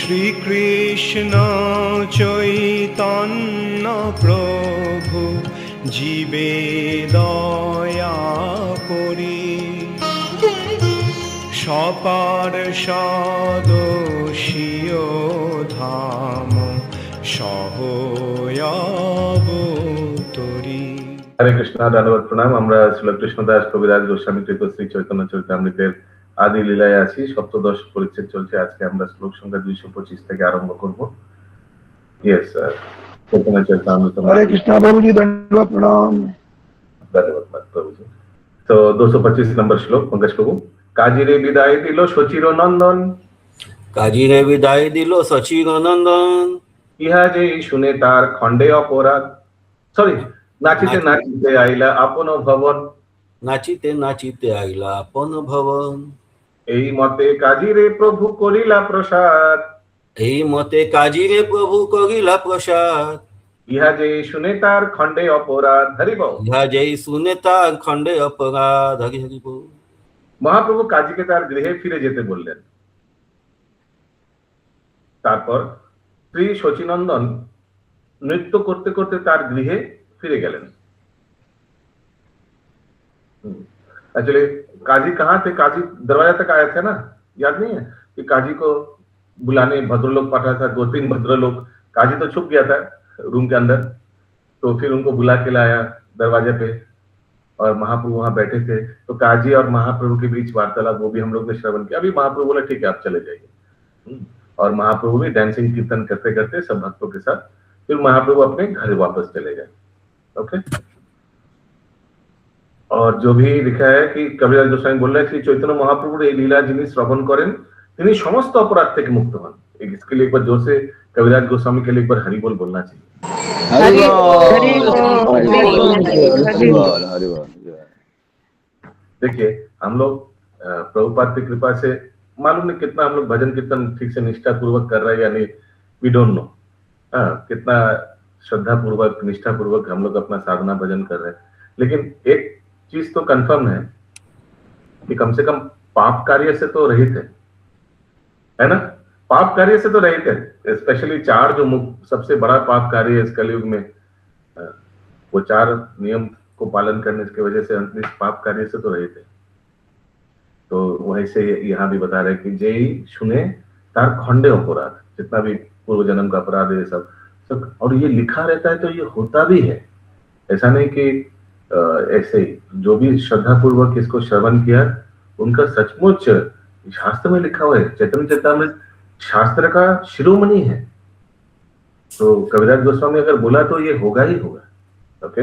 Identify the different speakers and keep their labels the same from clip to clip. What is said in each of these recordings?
Speaker 1: শ্রীকৃষ্ণ চৈতন্য প্রভু জীবে দয়া করি সপার্ষদস্য ধাম সহয়াবতরি।
Speaker 2: হরে কৃষ্ণ, ধন্যবাদ, প্রণাম। আমরা শ্রীল কৃষ্ণদাস কবিরাজ গোস্বামী কৃত শ্রী চৈতন্য চরিতামৃতের আদি লীলায় আছি। সপ্তদশ পরিচ্ছেদ চলছে। আজকে আমরা শ্লোক সংখ্যা 225 থেকে আরম্ভ করব। Yes sir, Chaitanya Charitamrita.
Speaker 3: হরে কৃষ্ণ প্রভুজি, ধন্যবাদ, প্রণাম।
Speaker 2: ধন্যবাদ প্রভুজি। তো 225 নম্বর শ্লোক। পঙ্কজ প্রভু। কাজিরে বিদায় দিল সচির নন্দন,
Speaker 4: কাজিরে বিদায় দিল সচির নন্দন,
Speaker 2: ইহা যে শুনে তার খণ্ডে অপরাধ, নাচিতে নাচিতে আইলা আপন ভবন,
Speaker 4: নাচিতে নাচিতে আইলা আপন ভবন।
Speaker 2: এই মতে কাজিরে প্রভু করিলা প্রসাদ,
Speaker 4: এই মতে কাজিরে প্রভু করিলা প্রসাদ,
Speaker 2: ইহা যে শুনে তার খণ্ডে অপরাধ। হরি বল।
Speaker 4: ইহা যেই শুনে তার খণ্ডে অপরাধ। হরি হরি বল।
Speaker 2: মহাপ্রভু কাজীকে তার গৃহে ফিরে যেতে বললেন। তারপর শ্রী শচীনন্দন নৃত্য করতে করতে তার গৃহে फिरे गए। एक्चुअली काजी कहाँ थे? काजी दरवाजा तक आए थे ना, याद नहीं है कि काजी को बुलाने भद्रलोक पाठा था, 2-3 भद्रलोक। काजी तो छुप गया था रूम के अंदर, तो फिर उनको बुला के लाया दरवाजे पे और महाप्रभु वहां बैठे थे। तो काजी और महाप्रभु के बीच वार्तालाप वो भी हम लोग ने श्रवण किया। अभी महाप्रभु बोला ठीक है आप चले जाइए, और महाप्रभु भी डांसिंग कीर्तन करते करते सब भक्तों के साथ फिर महाप्रभु अपने घर वापस चले गए। ओके। और जो भी लिखा है कि कविराज गोस्वामी बोल रहे हैं कि चैतन्य महाप्रभु এই লীলা যিনি শ্রবণ করেন তিনি সমস্ত অপরাধ থেকে মুক্ত হন। इसके लिए एक बार जोर से कविराज गोस्वामी के लिए एक बार हरि बोल बोलना चाहिए।
Speaker 3: हरि बोल।
Speaker 2: देखिए हम लोग प्रभुपाद की कृपा से मालूम नहीं कितना हम लोग भजन कीर्तन ठीक से निष्ठा पूर्वक कर रहे हैं या नहीं, वी डोंट नो। कितना श्रद्धा पूर्वक निष्ठा पूर्वक हम लोग अपना साधना भजन कर रहे हैं, लेकिन एक चीज तो कंफर्म है कि कम से कम पाप कार्य से तो रहित है ना? पाप कार्य से तो रहित है। स्पेशली 4 जो सबसे बड़ा पाप कार्य है इस कलयुग में, वो 4 नियम को पालन करने की वजह से अंतरिक्ष पाप कार्य से तो रहित है। तो वहीं से यहाँ भी बता रहे कि जय सुने तार खंडे अपराध, जितना भी पूर्व जन्म का अपराध है सब। और ये लिखा रहता है तो ये होता भी है, ऐसा नहीं कि ऐसे ही। जो भी श्रद्धा पूर्वक इसको श्रवण किया उनका सचमुच शास्त्र में लिखा हुआ है। चैतन्य चरितामृत शास्त्र का शिरोमणि है, तो कविराज गोस्वामी अगर बोला तो ये होगा ही होगा। ओके।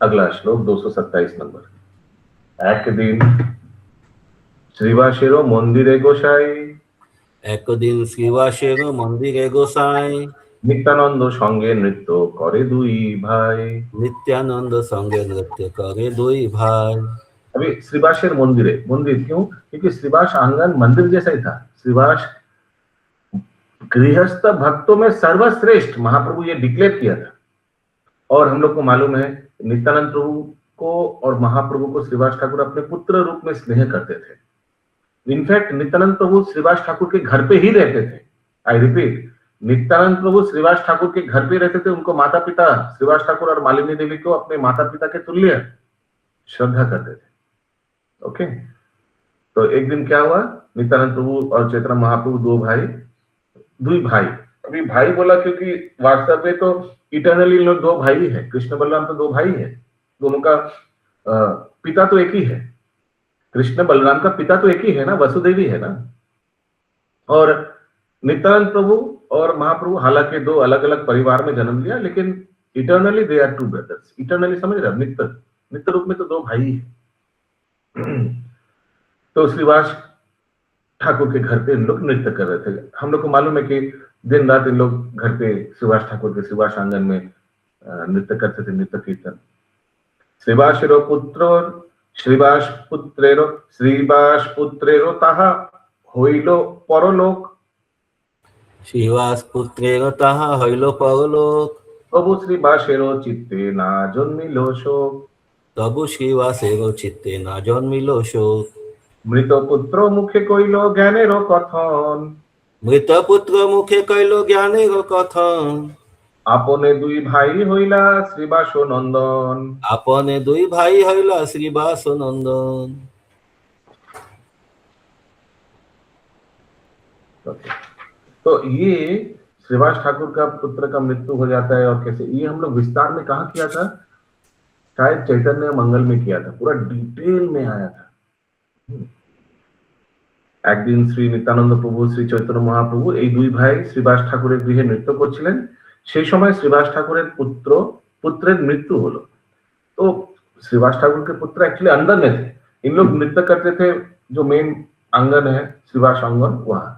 Speaker 2: अगला श्लोक 227 नंबर। एक दिन শ্রীবাসের মন্দিরে গোসাই,
Speaker 4: একদিন শ্রীবাসের মন্দিরে গোসাই,
Speaker 2: नित्यानंद संगे नृत्य करे 2 भाई,
Speaker 4: नित्यानंद संगे नृत्य करे 2 भाई।
Speaker 2: अभी श्रीवासेर मंदिरे, मंदिर क्यों? क्योंकि श्रीवास आंगन मंदिर जैसा ही था। श्रीवास गृहस्थ भक्तों में सर्वश्रेष्ठ महाप्रभु ये डिक्लेयर किया था। और हम लोग को मालूम है नित्यानंद प्रभु को और महाप्रभु को श्रीवास ठाकुर अपने पुत्र रूप में स्नेह करते थे। इनफैक्ट नित्यानंद प्रभु श्रीवास ठाकुर के घर पे ही रहते थे। आई रिपीट, नित्यानंद प्रभु श्रीवास ठाकुर के घर पे रहते थे। उनको माता पिता श्रीवास ठाकुर और मालिनी देवी को अपने माता पिता के तुल्य श्रद्धा करते थे। ओके। तो एक दिन क्या हुआ, नित्यानंद प्रभु और चैतन्य महाप्रभु 2 भाई। अभी भाई बोला क्योंकि वास्तव में तो इटर्नली लोग 2 भाई है। कृष्ण बलराम तो 2 भाई है, दोनों का पिता तो एक ही है। कृष्ण बलराम का पिता तो एक ही है ना, वसुदेवी है ना। और नित्यानंद प्रभु और महाप्रभु हालांकि 2 अलग अलग परिवार में जन्म लिया, लेकिन eternally they are 2 brothers. Eternally समझ रहे, नित्य रूप में तो 2 भाई है। तो श्रीवास ठाकुर के घर पे इन लोग नृत्य कर रहे थे। हम लोग को मालूम है कि दिन रात इन लोग घर पे श्रीवास ठाकुर के श्रीवास आंगन में नृत्य करते थे, नृत्य कीर्तन। श्रीवासेरो पुत्रेरो ताहा হইলো পরলোক,
Speaker 4: শ্রীবাস পুত্রের তাহা হইল পরলোক।
Speaker 2: তবু শ্রীবাসেরও চিত্তে না জন্মিল শোক,
Speaker 4: তবু শ্রীবাসের চিত্তে না জন্মিল শোক।
Speaker 2: মৃত পুত্র মুখে কইল জ্ঞানেরও কথন,
Speaker 4: মৃত পুত্র মুখে কইল জ্ঞানের কথন,
Speaker 2: আপনে দুই ভাই হইলা শ্রীবাস নন্দন।
Speaker 4: আপনে দুই ভাই হইলা শ্রীবাস নন্দন।
Speaker 2: तो ये श्रीवास ठाकुर का पुत्र का मृत्यु हो जाता है और कैसे, ये हम लोग विस्तार में कहा किया था, शायद चैतन्य मंगल में किया था, पूरा डिटेल में आया था। একদিন শ্রী নিত্যানন্দ প্রভু শ্রী চৈতন্য মহাপ্রভু এই দুই ভাই শ্রীবাস ঠাকুরের গৃহে নৃত্য করছিলেন। সেই সময় শ্রীবাস ठाकुरेर पुत्रेर मृत्यु हलो। तो श्रीवास ठाकुर के पुत्र एक्चुअली अंदर में थे, इन लोग नृत्य करते थे जो मेन आंगन है श्रीवास आंगन वहां,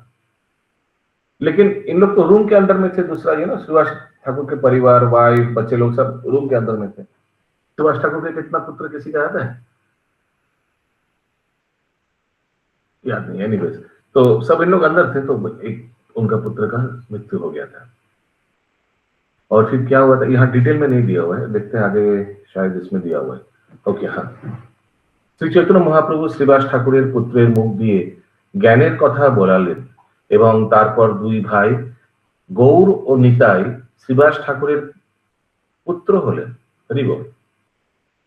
Speaker 2: लेकिन इन लोग तो रूम के अंदर में थे। दूसरा ये ना, श्रीवास ठाकुर के परिवार, वाइफ, बच्चे लोग सब रूम के अंदर में थे। श्रीवास ठाकुर के कितना पुत्र किसी का याद है? याद नहीं, एनीवेज। तो सब इन लोग अंदर थे, तो एक उनका पुत्र का मृत्यु हो गया था। और फिर क्या हुआ था, यहाँ डिटेल में नहीं दिया हुआ है, देखते हैं आगे शायद इसमें दिया हुआ है। ओके, हाँ। श्री चैतन्य महाप्रभु श्रीवास ठाकुरेर पुत्रेर मुख दिए ज्ञानेर कथा बोलालेन এবং তারপর দুই ভাই গৌর ও নিতাই শ্রীবাস ঠাকুরের पुत्र হলেন। हरि बोल।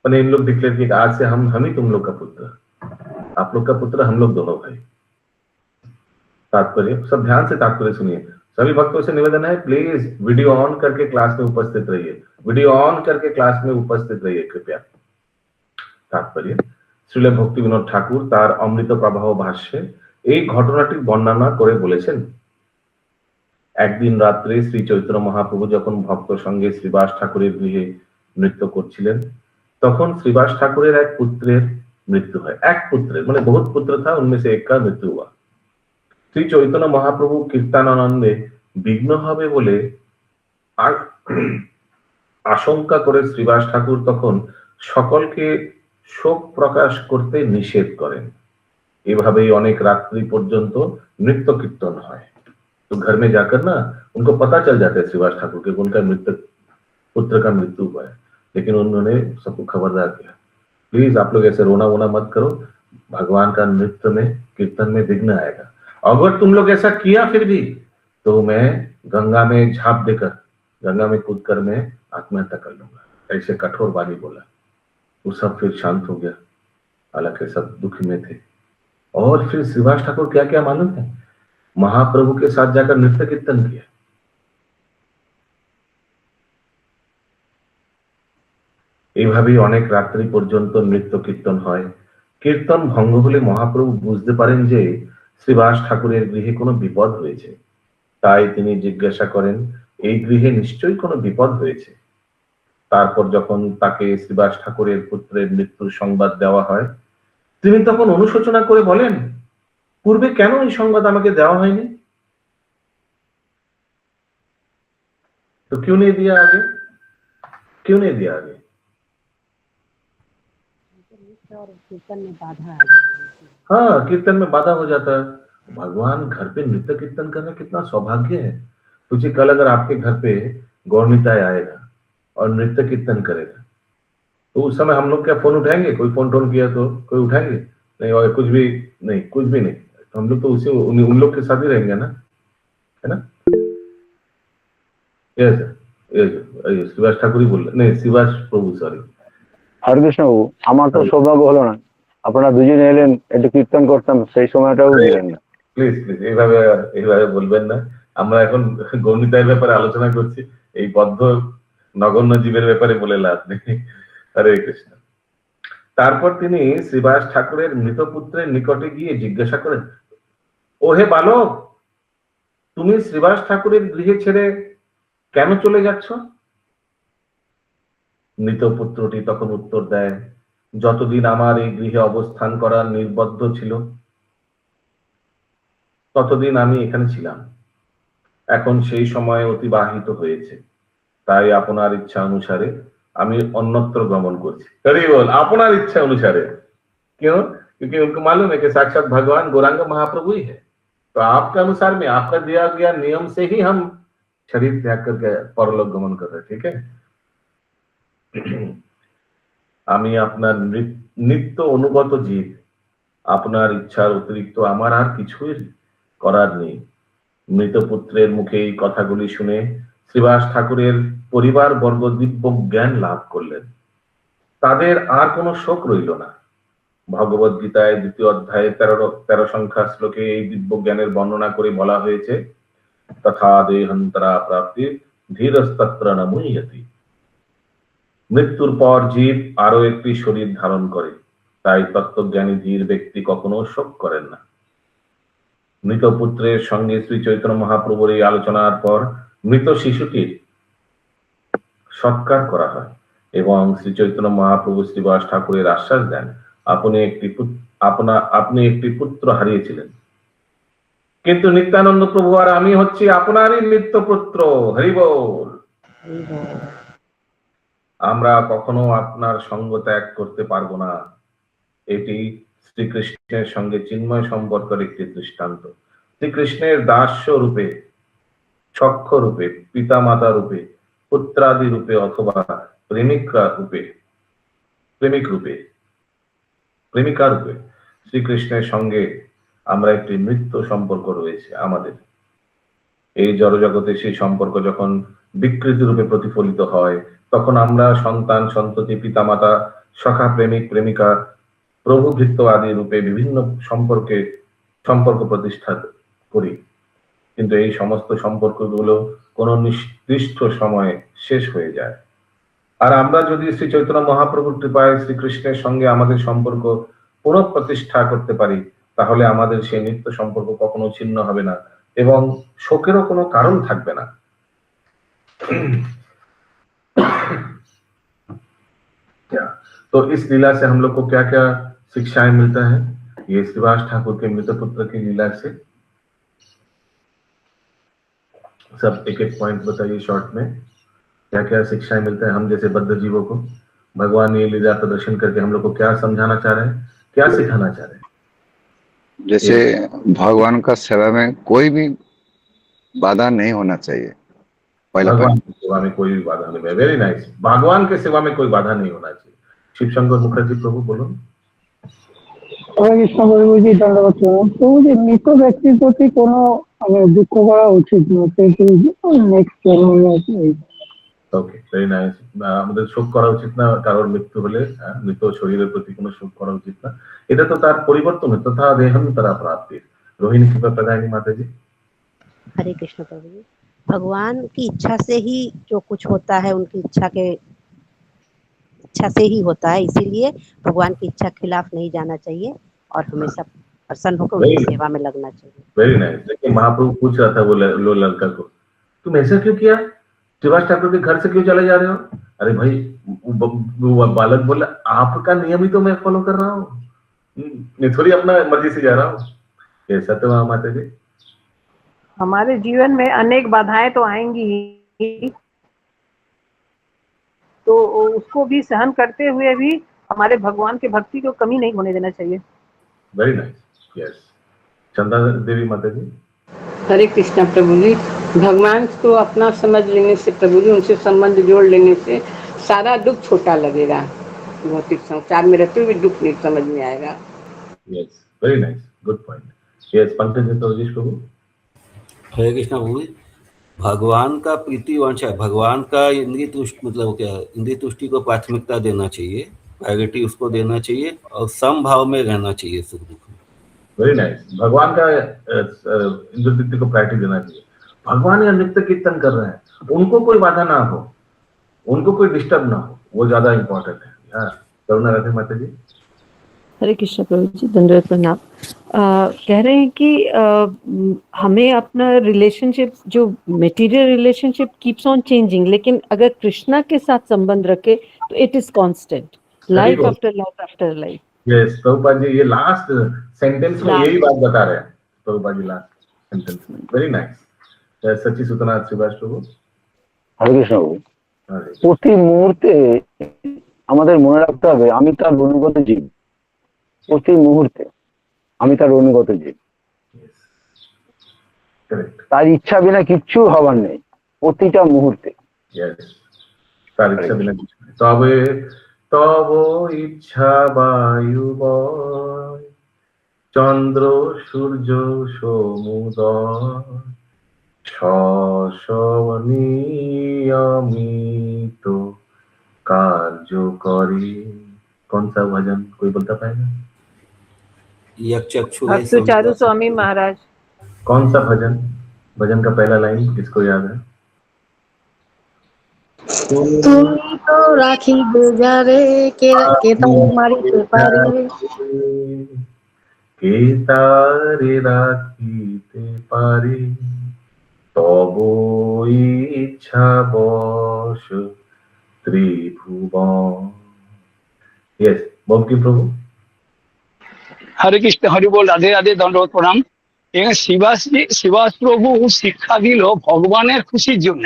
Speaker 2: मैंने इन लोग डिक्लेयर किया आज से हम ही तुम लोग का पुत्र, आप लोग का पुत्र हम लोग दोनों भाई। तात्पर्य सब ध्यान से तात्पर्य सुनिए। सभी भक्तों से निवेदन है, प्लीज वीडियो ऑन करके क्लास में उपस्थित रहिए, वीडियो ऑन करके क्लास में उपस्थित रहिए कृपया। तात्पर्य, श्रील भक्ति विनोद ठाकुर तार अमृत प्रवाह भाष्ये এই ঘটনাটি বর্ণনা করে বলেছেন, একদিন রাত্রে শ্রী চৈতন্য মহাপ্রভু যখন ভক্ত সঙ্গে শ্রীবাস ঠাকুরের গৃহে নৃত্য করছিলেন, তখন শ্রীবাস ঠাকুরের এক পুত্রের मृत्यु है। एक पुत्र माने बहुत पुत्र था, उनमें से एक का मृत्यु हुआ। श्री चैतन्य महाप्रभु कीर्तनानंदे विघ्न হবে বলে आशंका করে শ্রীবাস ঠাকুর তখন সকলকে শোক প্রকাশ করতে নিষেধ করেন। এভাবেই অনেক রাত্রি পর্যন্ত नृत्य कीर्तन হয়। तो घर में जाकर ना उनको पता चल जाता है श्रीवास ठाकुर के उनका पुत्र का मृत्यु हुआ है, लेकिन उन्होंने सबको खबरदार किया, प्लीज आप लोग ऐसे रोना वोना मत करो, भगवान का नृत्य में कीर्तन में विघ्न आएगा। अगर तुम लोग ऐसा किया फिर भी तो मैं गंगा में झांप देकर, गंगा में कूदकर मैं आत्महत्या कर लूंगा। ऐसे कठोर वाणी बोला। वो सब फिर शांत हो गया, हालांकि सब दुख में थे। और फिर श्रीवास ठाकुर क्या क्या मालूम है, महाप्रभु के साथ जाकर नृत्य कीर्तन किया। এইভাবেই অনেক রাত্রি পর্যন্ত নৃত্য কীর্তন হয়। কীর্তন ভঙ্গ হলে মহাপ্রভু বুঝতে পারেন যে শ্রীবাস ঠাকুরের গৃহে কোনো বিপদ হয়েছে। তাই তিনি জিজ্ঞাসা করেন, এই গৃহে নিশ্চয়ই কোনো বিপদ হয়েছে। তারপর যখন তাকে শ্রীবাস ঠাকুরের পুত্রের মৃত্যুর সংবাদ দেওয়া হয়, তিনি তখন অনুশোচনা করে বলেন, পূর্বে কেন এই সংবাদ আমাকে দেওয়া হয়নি? तो क्यों नहीं दिया आगे, क्यों नहीं दिया आगे?
Speaker 5: कीर्तन में बाधा आ जाएगी।
Speaker 2: हाँ, कीर्तन में बाधा हो जाता है। भगवान घर पे नृत्य कीर्तन करना कितना सौभाग्य है। तुझे कल अगर आपके घर पे गौरनिताय आएगा और नृत्य कीर्तन करेगा, तो उस समय हम लोग क्या फोन उठाएंगे? कोई फोन टोन किया तो कोई उठाएंगे नहीं, और कुछ भी नहीं, कुछ भी नहीं। तो हम लोग तो उसी उन लोग के साथ ही रहेंगे ना, है ना? यस श्रीवास ठाकुर ही बोल रहे, नहीं श्रीवास प्रभु, सॉरी।
Speaker 3: হরে কৃষ্ণ বাবু, আমার তো সৌভাগ্য হলো না, আপনারা দুজনে এলেন, একটু কীর্তন করতাম, সেই সময়টাও দিলেন না।
Speaker 2: প্লিজ প্লিজ এইভাবে বলবেন না। আমরা এখন গৌরনিতায়ের ব্যাপারে আলোচনা করছি, এই বদ্ধ নগণ্য জীবের ব্যাপারে বলে লাভ নেই। হরে কৃষ্ণ। তারপর তিনি শ্রীবাস ঠাকুরের মৃত পুত্রের নিকটে গিয়ে জিজ্ঞাসা করেন, ও হে বালক, তুমি শ্রীবাস ঠাকুরের গৃহে ছেড়ে কেন চলে যাচ্ছ? মৃত পুত্রটি তখন উত্তর দেয়, যতদিন আমার এই গৃহে অবস্থান করা নির্বদ্ধ ছিল ততদিন আমি এখানে ছিলাম। এখন সেই সময় অতিবাহিত হয়েছে, তাই আপনার ইচ্ছা অনুসারে আমি অন্যত্র গমন করছি। हरि बोल। আপনার इच्छा अनुसार क्यों? क्योंकि उनको मालूम है कि साक्षात भगवान गौरांग महाप्रभु ही है। तो आपका अनुसार में, आपका दिया गया नियम से ही हम शरीर त्याग करके परलोक गमन कर रहे हैं। ठीक है? আমি আপনার নিত্য অনুগত জীব, আপনার ইচ্ছার অতিরিক্ত আমার আর কিছুই করার নেই। মৃত পুত্রের মুখে এই কথাগুলি শুনে শ্রীবাস ঠাকুরের পরিবার বর্গ দিব্য জ্ঞান লাভ করলেন। তাদের আর কোনো শোক রইল না। ভগবদ গীতায় 2য় অধ্যায়ে 13 সংখ্যা শ্লোকে এই দিব্য জ্ঞানের বর্ণনা করে বলা হয়েছে, তথা দেহান্তরা প্রাপ্তি ধীরস্তত্র ন মুহ্যতি। মৃত্যুর পর জীব আরো একটি শরীর ধারণ করে, তাই তত্ত্বজ্ঞানী ধীর ব্যক্তি কখনো শোক করেন না। মৃত পুত্রের সঙ্গে শ্রী চৈতন্য মহাপ্রভুর এই আলোচনার পর মৃত শিশুটির সৎকার করা হয় এবং শ্রী চৈতন্য মহাপ্রভু শ্রীবাস ঠাকুরের আশ্বাস দেন, আপনি একটি পুত্র হারিয়েছিলেন, কিন্তু নিত্যানন্দ প্রভু আর আমি হচ্ছি আপনারই নিত্য পুত্র। হরি বল। আমরা কখনো আপনার সঙ্গ ত্যাগ করতে পারবো না। এটি শ্রীকৃষ্ণের সঙ্গে চিন্ময় সম্পর্কের একটি দৃষ্টান্ত। শ্রীকৃষ্ণের দাস্য রূপে, সখ্য রূপে, পিতামাতা রূপে, পুত্রাদি রূপে অথবা প্রেমিকা রূপে শ্রীকৃষ্ণের সঙ্গে আমরা একটি নিত্য সম্পর্ক রয়েছে আমাদের। এই জড়জগতে সেই সম্পর্ক যখন বিকৃতি রূপে প্রতিফলিত হয়, তখন আমরা সন্তান, সন্ততি, পিতামাতা, সখা, প্রেমিক, প্রেমিকা, প্রভু ভৃত্য আদি রূপে বিভিন্ন সম্পর্ক প্রতিষ্ঠা করি। কিন্তু এই সমস্ত সম্পর্কগুলো কোনো নির্দিষ্ট সময়ে শেষ হয়ে যায়। আর আমরা যদি শ্রী চৈতন্য মহাপ্রভুর কৃপায় শ্রীকৃষ্ণের সঙ্গে আমাদের সম্পর্ক পুনঃপ্রতিষ্ঠা করতে পারি, তাহলে আমাদের সেই নিত্য সম্পর্ক কখনো ছিন্ন হবে না এবং শোকেরও কোনো কারণ থাকবে না। तो इस लीला से हम लोग को क्या क्या शिक्षाएं मिलता है? ये श्रीवास ठाकुर के मृत पुत्र की लीला से सब एक एक पॉइंट बताइए शॉर्ट में, क्या क्या शिक्षाएं मिलता है हम जैसे बद्ध जीवों को। भगवान ये लीला प्रदर्शन करके हम लोग को क्या समझाना चाह रहे हैं, क्या सिखाना चाह रहे हैं?
Speaker 6: जैसे भगवान का सेवा में कोई भी बाधा नहीं होना चाहिए।
Speaker 2: भगवान की सेवा में कोई भी बाधा नहीं है। Very nice. भगवान के सेवा में कोई बाधा नहीं होना चाहिए। शिव शंकर मुखर्जी प्रभु बोलो।
Speaker 7: কৃষ্ণ প্রভুজি ধন্যবাদ। প্রভুজি মৃত ব্যক্তির প্রতি কোনো দুঃখ করা উচিত নয়, নেক্সট জন্মে।
Speaker 2: ওকে, ভেরি নাইস। আমাদের শোক করা উচিত না, কারোর মৃত্যু হলে মৃত শরীরের প্রতি কোনো শোক করা উচিত না। এটা তো তার পরিবর্তন, তথা দেহান্তরা প্রাপ্তি। रोहिणी कृपा प्रदायिनी माता जी।
Speaker 5: हरे कृष्ण प्रभु जी। भगवान की इच्छा से ही जो कुछ होता है उनकी इच्छा से ही होता है, इसीलिए भगवान की इच्छा के खिलाफ नहीं जाना चाहिए और हमेशा प्रसन्न होकर उनकी सेवा में लगना चाहिए।
Speaker 2: Very nice. देखिए महाप्रभु पूछ रहा था वो लड़का को, तुम ऐसा क्यों किया, श्रीवास ठाकुर के घर से क्यों चले जा रहे हो? अरे भाई, वो बालक बोला आपका नियम ही तो मैं फॉलो कर रहा हूँ, मैं थोड़ी अपना मर्जी से जा रहा हूँ। ऐसा तो माता जी
Speaker 8: हमारे जीवन में अनेक बाधाएं तो आएंगी ही, तो उसको भी सहन करते हुए भी हमारे भगवान के भक्ति को कमी नहीं होने देना चाहिए।
Speaker 2: Very nice. Yes, Chanda Devi माता जी।
Speaker 9: हरे कृष्णा प्रभु जी। भगवान को अपना समझ लेने से प्रभु जी, उनसे संबंध जोड़ लेने से सारा दुख छोटा लगेगा। भौतिक संसार में रहते हुए दुख नहीं समझ में आएगा।
Speaker 2: Yes, very nice, good point. Yes, Pankaj प्रभु।
Speaker 4: हरे कृष्णा प्रभु। भगवान का प्रीति वांछा, भगवान का इंद्रिय तुष्टि मतलब क्या है, इंद्रिय तुष्टि को प्राथमिकता देना चाहिए, प्रायोरिटी उसको देना चाहिए और समभाव में रहना चाहिए सुख दुख में।
Speaker 2: Very nice. भगवान का इंद्रिय तृप्ति को प्रायोरिटी देना चाहिए। भगवान या नित्य कीर्तन कर रहे हैं, उनको कोई बाधा ना हो, उनको कोई डिस्टर्ब ना हो, वो ज्यादा इंपॉर्टेंट है। हाँ, करुणा राधे माता जी।
Speaker 10: हरे कृष्ण प्रभु जी, दंडवत प्रणाम। कह रहे हैं कि हमें अपना रिलेशनशिप, जो material relationship keeps on changing, लेकिन अगर कृष्णा के साथ संबंध रखे तो it is constant, life after life.
Speaker 2: Yes, Prabhupada ji ये लास्ट सेंटेंस में यही बात बता रहे हैं। प्रभुपाद जी लास्ट सेंटेंस में। Very nice. सच्ची सुतनाथ श्रीवास प्रभु।
Speaker 3: हरे कृष्ण प्रभु। প্রতি মুহূর্তে আমাদের মনে রাখতে হবে আমি তার অনুগত জীব। প্রতি মুহূর্তে আমি তার অনুগত জীব, তার ইচ্ছা বিনা কিচ্ছু হবার নেই প্রতিটা মুহূর্তে।
Speaker 2: তার ইচ্ছা বিনা কিছু নেই। তবে তব ইচ্ছা বায়ু বয়, চন্দ্র সূর্য সমুদয়, नियमित कार्यकरी। कौन सा भजन कोई बोलता पाएगा?
Speaker 8: अब सुचारू स्वामी महाराज।
Speaker 2: कौन सा भजन? भजन का पहला लाइन किसको याद है?
Speaker 11: तुम तो राखी गुजारे के मारी के पारे
Speaker 2: के तारे राखीते पारे तब इच्छा बश त्रिभुवन। यस, बंकी प्रभु।
Speaker 12: हरे कृष्ण, हरि बोल, राधे राधे, दंडवत प्रणाम। এখানে শিবাস প্রভু শিক্ষা দিল ভগবানের খুশির জন্য।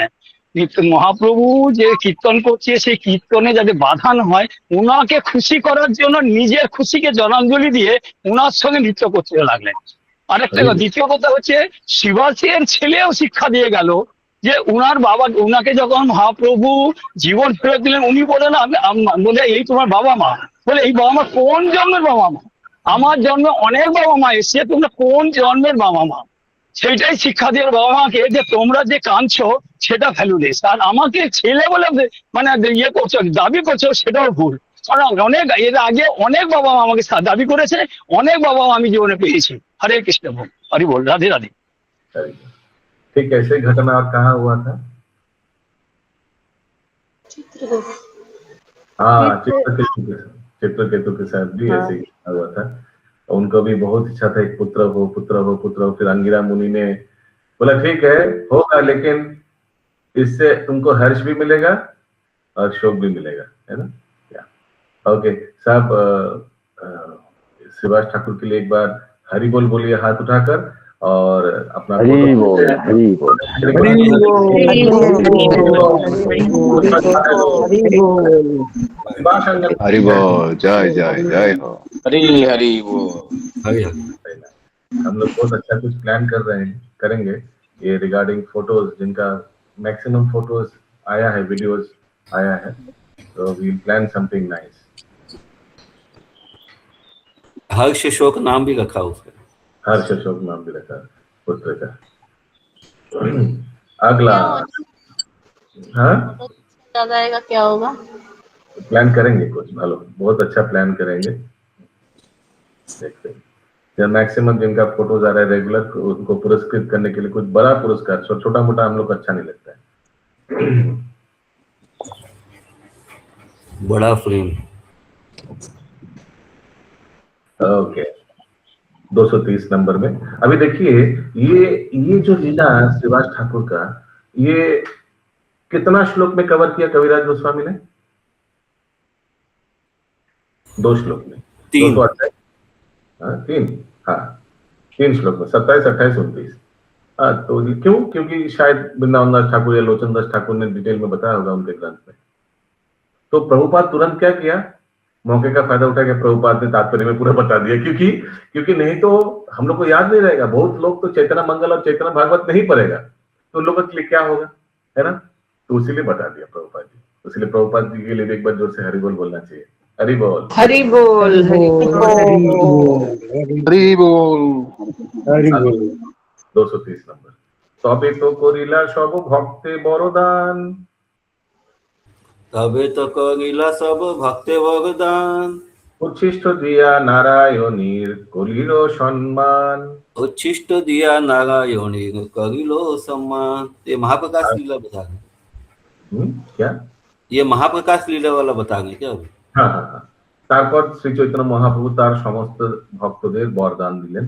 Speaker 12: মহাপ্রভু যে কীর্তন করছে সেই কীর্তনে যাতে বাধা না হয়, উনাকে খুশি করার জন্য নিজের খুশিকে জলাঞ্জলি দিয়ে উনার সঙ্গে নৃত্য করতে লাগলেন। আরেকটা দ্বিতীয় কথা হচ্ছে, শিবাসের ছেলেও শিক্ষা দিয়ে গেল যে উনার বাবা, উনাকে যখন মহাপ্রভু জীবন ফেরত দিলেন, উনি বলেন বলে এই তোমার বাবা মা, বলে এই বাবা মা কোন জন্মের বাবা মা? আমার জন্মে অনেক বাবা মা এসছে, তোমরা কোন জন্মের বাবা মা? সেটাই শিক্ষা দিয়ে বাবা মাকে যে তোমরা যে কাঁদছো সেটা ভ্যালুলেস, আর আমাকে ছেলে বলে মানে ইয়ে করছো, দাবি করছো, সেটাও ভুল। কারণ অনেক এর আগে অনেক বাবা মা আমাকে দাবি করেছে, অনেক বাবা মা আমি জীবনে পেয়েছি। हरे कृष्ण बोल, हरि बोल, राधे राधे।
Speaker 2: ठीक, ऐसे घटना और कहाँ हुआ था? हाँ, चित्रकेतु के साथ भी ऐसे ही हुआ था। उनको भी बहुत इच्छा था एक पुत्र हो, पुत्र हो, पुत्र हो। फिर अंगिरा मुनि ने बोला ठीक है होगा, लेकिन इससे तुमको हर्ष भी मिलेगा और शोक भी मिलेगा, है ना? ओके साहब, शिवास ठाकुर के लिए एक बार हरि बोल बोलिए हाथ उठाकर, और अपना
Speaker 3: हरि बोल, हरि बोल,
Speaker 6: हरि बोल, जय जय जय हो,
Speaker 2: हरि हरि बोल, हरि हरि। हम लोग बहुत अच्छा कुछ प्लान कर रहे हैं, करेंगे ये रिगार्डिंग फोटोज, जिनका मैक्सिमम फोटोज आया है, वीडियोस आया है, तो वी प्लान समथिंग नाइस।
Speaker 4: हर्ष अशोक नाम भी रखा उसका,
Speaker 2: हर्ष अशोक नाम भी रखा पुत्र का। अगला, हाँ
Speaker 11: जाएगा, क्या होगा?
Speaker 2: प्लान करेंगे कुछ भलो, बहुत अच्छा प्लान करेंगे। देखते हैं जब मैक्सिमम जिनका फोटोज आ रहा है रेगुलर, उनको पुरस्कृत करने के लिए कुछ बड़ा पुरस्कार, छोटा मोटा हम लोग को अच्छा नहीं लगता है।
Speaker 4: बड़ा फ्रेम।
Speaker 2: ओके, 230 नंबर में अभी देखिए, ये जो लीला शिवास ठाकुर का, ये कितना श्लोक में कवर किया कविराज गोस्वामी ने? 2 श्लोक में,
Speaker 4: 3
Speaker 2: श्लोक में, 27, 28, 29। तो क्यों? क्योंकि शायद वृंदावन दास ठाकुर या लोचन दास ठाकुर ने डिटेल में बताया होगा उनके ग्रंथ में। तो प्रभुपाद तुरंत क्या किया, मौके का फायदा उठा के प्रभुपाद ने तात्पर्य में पूरा बता दिया, क्योंकि नहीं तो हम लोग को याद नहीं रहेगा। बहुत लोग तो चैतन्य मंगल और चैतन्य भागवत नहीं पढ़ेगा, तो उन लोगों के लिए क्या होगा, है ना? तो इसीलिए बता दिया प्रभुपाद जी। इसलिए प्रभुपाद जी के लिए एक बार जोर से हरि बोल बोलना चाहिए। हरि बोल,
Speaker 9: हरि बोल, हरि बोल,
Speaker 2: हरि बोल, हरि बोल। 230 नंबर। তবে তো করিলা সব ভক্তে বরদান,
Speaker 4: তবে তো করিলা সব ভক্তে বরদান,
Speaker 2: উচ্ছিষ্ট দিয়া নারায়ণীর কলিল সম্মান।
Speaker 4: उच्छिष्ट दिया नारायणी करिलो सम्मान। ये महाप्रकाश लीला बता रहे,
Speaker 2: क्या
Speaker 4: ये महाप्रकाश लीला वाला बता रहे क्या?
Speaker 2: हाँ हाँ हाँ। তারপর শ্রী চৈতন্য মহাপ্রভু তার সমস্ত ভক্তদের বরদান দিলেন।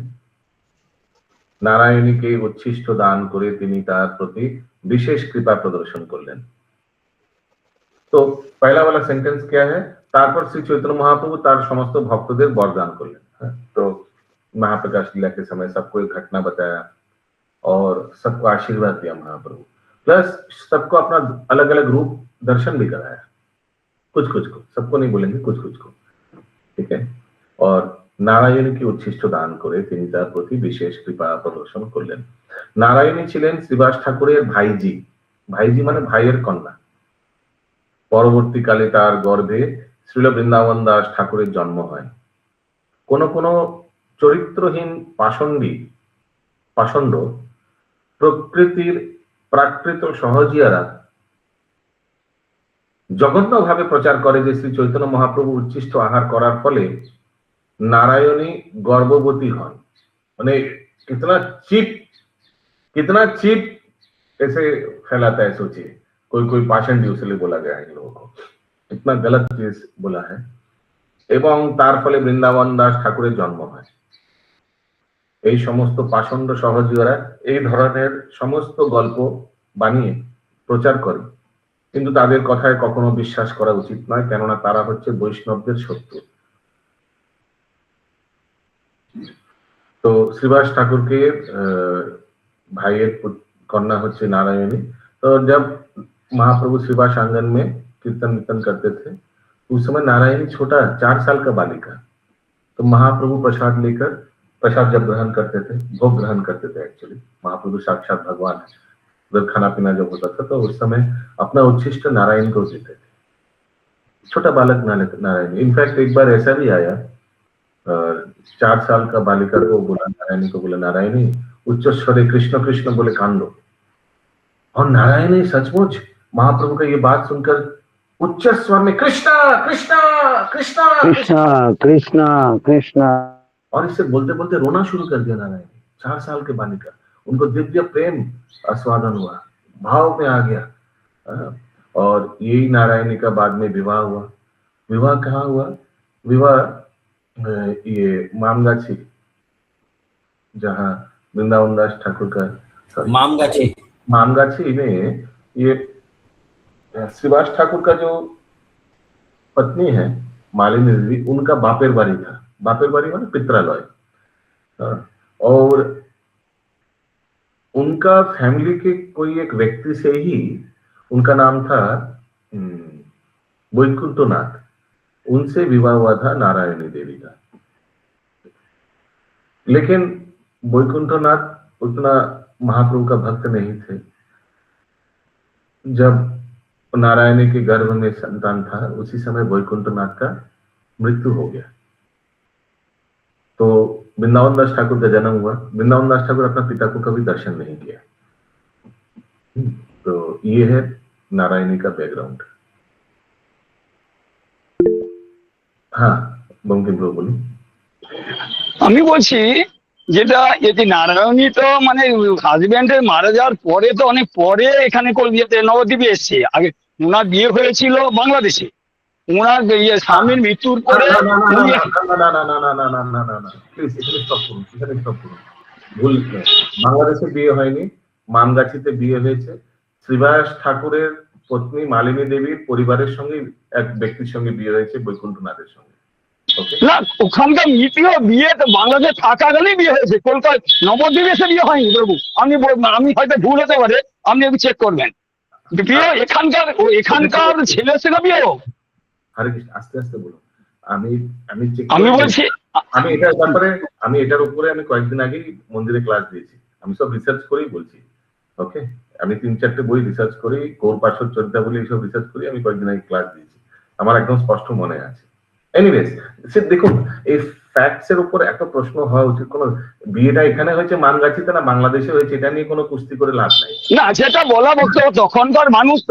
Speaker 2: নারায়ণীকে উচ্ছিষ্ট দান করে তিনি তার প্রতি विशेष कृपा प्रदर्शन करलें। तो पहला वाला सेंटेंस क्या है, तारपर श्री चैतन्य महाप्रभु तार समस्त भक्तদের वरदान करलें। तो महाप्रकाश लीला के समय सबको एक घटना बताया और सबको आशीर्वाद दिया महाप्रभु, प्लस सबको अपना अलग अलग रूप दर्शन भी कराया, कुछ कुछ को, सबको नहीं बोलेंगे, कुछ कुछ को, ठीक है। और नारायणी की उच्छिष्ट दान करे তিনি তার প্রতি বিশেষ কৃপা প্রদর্শন করলেন। নারায়ণী ছিলেন শ্রীবাস ঠাকুরের ভাইজি, ভাইজি মানে ভাইয়ের কন্যা। পরবর্তীকালে তার গর্ভে শ্রীল বৃন্দাবন দাস ঠাকুরের জন্ম হয়। কোন কোন চরিত্রহীন পাষণ্ড প্রকৃতির প্রাকৃত সহজিয়ারা জঘন্যভাবে প্রচার করে যে শ্রী চৈতন্য মহাপ্রভু উচ্ছিষ্ট আহার করার ফলে नारायणी गर्भवती हन मैंने कितना चीप ऐसे फैलाता है, सोचिए। कोई पाषाण इसलिए बोला गया है इन लोगों को, इतना गलत चीज बोला है। এবং তার ফলে বৃন্দাবন দাস ঠাকুরের জন্ম হয়। এই সমস্ত পাষণ্ড সহজীরা এই ধরনের সমস্ত গল্প বানিয়ে প্রচার করে, কিন্তু তাদের কথায় কখনো বিশ্বাস করা উচিত নয়, কেননা তারা হচ্ছে বৈষ্ণবদের শত্রু। तो श्रीवास ठाकुर के भाई कन्या होच्छे नारायणी। तो जब महाप्रभु श्रीवास आंगन में कीर्तन करते थे, उस समय नारायणी छोटा 4 साल का बालिका। तो महाप्रभु प्रसाद लेकर, प्रसाद जब ग्रहण करते थे, भोग ग्रहण करते थे, एक्चुअली महाप्रभु साक्षात भगवान है, जब खाना पीना जब होता था तो उस समय अपना उच्छिष्ट नारायण को देते थे, छोटा बालक नारायणी। इनफैक्ट एक बार ऐसा भी आया, 4 साल का बालिका को बोला, नारायणी को बोला, नारायणी उच्च स्वरे कृष्ण कृष्ण बोले कांदो। और नारायणी सचमुच महाप्रभु का ये बात सुनकर उच्च स्वर में कृष्णा कृष्णा कृष्णा
Speaker 3: कृष्णा कृष्णा कृष्णा,
Speaker 2: और इससे बोलते बोलते रोना शुरू कर दिया नारायणी। 4 साल के बालिका, उनको दिव्य प्रेम आस्वादन हुआ, भाव में आ गया। और यही नारायणी का बाद में विवाह हुआ। विवाह कहाँ हुआ? विवाह ये मामगाछी, जहाँ वृंदावन दास ठाकुर का मामगाछी में ये श्रीवास ठाकुर का जो पत्नी है मालिनी देवी, उनका बापेर बाड़ी था। बापेर बाड़ी माने पित्रालय। और उनका फैमिली के कोई एक व्यक्ति से ही, उनका नाम था वैकुंठनाथ, उनसे विवाह हुआ था नारायणी देवी का। लेकिन वैकुंठनाथ उतना महाप्रभु का भक्त नहीं थे। जब नारायणी के गर्भ में संतान था, उसी समय वैकुंठनाथ का मृत्यु हो गया। तो वृंदावन दास ठाकुर का जन्म हुआ। वृंदावन दास ठाकुर अपना पिता को कभी दर्शन नहीं किया। तो ये है नारायणी का बैकग्राउंड। हाँ बंकिम ब्रो बोलুন।
Speaker 12: আমি বলছি যেটা এই নারায়ণী তো মানে হাজবেন্ডের মারা যাওয়ার পরে তো অনেক পরে এখানে কলকাতাতে নবদ্বীপে এসেছে। আগে ওনার বিয়ে হয়েছিল বাংলাদেশে, ওনার স্বামীর মৃত্যুর পরে
Speaker 2: ভুল, বাংলাদেশে বিয়ে হয়নি, মামগাছিতে বিয়ে হয়েছে। শ্রীবাস ঠাকুরের পত্নী মালিনী দেবীর পরিবারের সঙ্গে এক ব্যক্তির সঙ্গে বিয়ে হয়েছে, বৈকুণ্ঠনাথের সঙ্গে।
Speaker 12: না, ওখানকার বিয়ে তো বাংলাদেশে থাকাকালীন বিয়ে হয়েছে, কলকাতা নবদ্বীপে এসে বিয়ে হয়নি প্রভু। আমি হয়তো ভুল হতে পারে, আপনি একটু চেক করবেন। বিয়ে এখানকার ছেলের সঙ্গে বিয়ে হোক।
Speaker 2: হরে কৃষ্ণ, আস্তে আস্তে বলুন।
Speaker 12: আমি বলছি
Speaker 2: এটার উপরে আমি কয়েকদিন আগেই মন্দিরে ক্লাস দিয়েছি। আমি সব রিসার্চ করেই বলছি। ওকে, আমি 3-4টে বই রিসার্চ করি, গৌর পার্শ্বদ চরিত্রাবলী এইসব রিসার্চ করি, আমি কয়েকদিন আগে ক্লাস দিয়েছি, আমার একদম স্পষ্ট মনে আছে। এনিওয়েজ, দেখুন এই ফ্যাক্টস এর উপর একটা প্রশ্ন হওয়া উচিত। কোন বিয়েটা এখানে হয়েছে মানগাছিতে না বাংলাদেশে হয়েছে, এটা নিয়ে কোনো কুস্তি করে লাভ নাই।
Speaker 12: না, যেটা বলা বক্তব্য,